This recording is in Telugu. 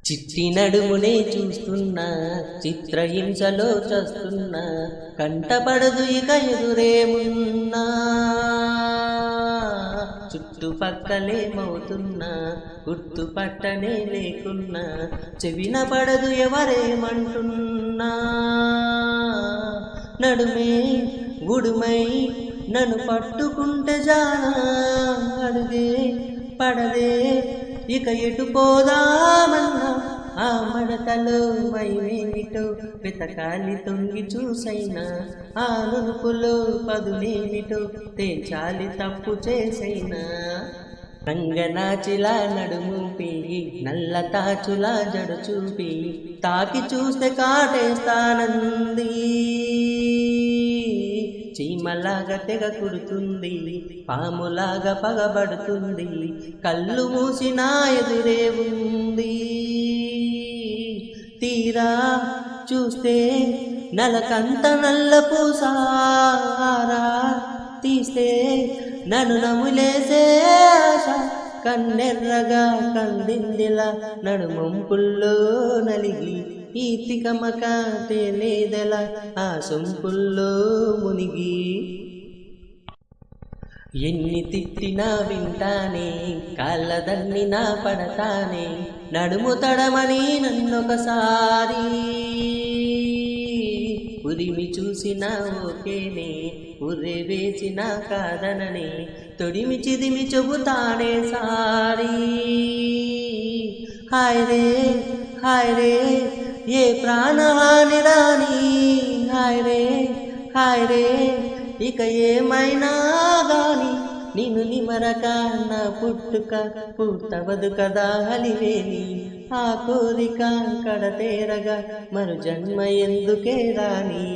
చిట్టి నడుమునే చూస్తున్నా, చిత్రహింసలో చస్తున్నా, కంటపడదు ఇక ఎదురేమున్నా. చుట్టుపక్కలేమవుతున్నా, గుర్తుపట్టనే లేకున్నా, చెవిన పడదు ఎవరేమంటున్నా. నడుమే గుడుమై నన్ను పట్టుకుంటే జానా, అడుగే పడదే ఇక ఎటు పోదామన్నా. ఆ మడతలో మైమేమిటో వెతకాలి తొంగి చూసైనా, ఆ నునుపులో పదునేమిటో తేల్చాలి తప్పు చేసైనా. రంగనాచిలా నడుమూపి, నల్ల తాచులా జడు చూపి, తాకి చూస్తే కాటేస్తానంది. చీమలాగా తెగ కుడుతుంది, పాములాగా పగబడుతుంది, కళ్ళు మూసిన ఎదురే ఉంది. తీరా చూస్తే నలకంత నల్ల పూసారా, తీస్తే నన్ను నములేసే ఆశ. కన్నెర్రగా కందిందిలా నడుమంపుల్లో నలిగి, ఈ తికమక తేలేదెల ఆ సొంపుల్లో మునిగి. ఎన్ని తిట్టినా వింటానే, కాళ్ళదన్నినా పడతానే, నడుము తడమని నన్నొకసారి ఉరిమి చూసినా ఓకేనే, ఉర్రె వేసినా కాదననే, తొడిమి చిదిమి చెబుతానే సారీ. హాయ్ రే హాయ్ రే ఏ ప్రాణహాని రాని, హాయ్ రే హాయ్ రే ఇక ఏమైనా గాని, నిన్ను నిమరక నా పుట్టుక పూర్తవదు కదా హలివేలి. ఆ కోరిక కడతేరగా మరు జన్మ ఎందుకే రాని.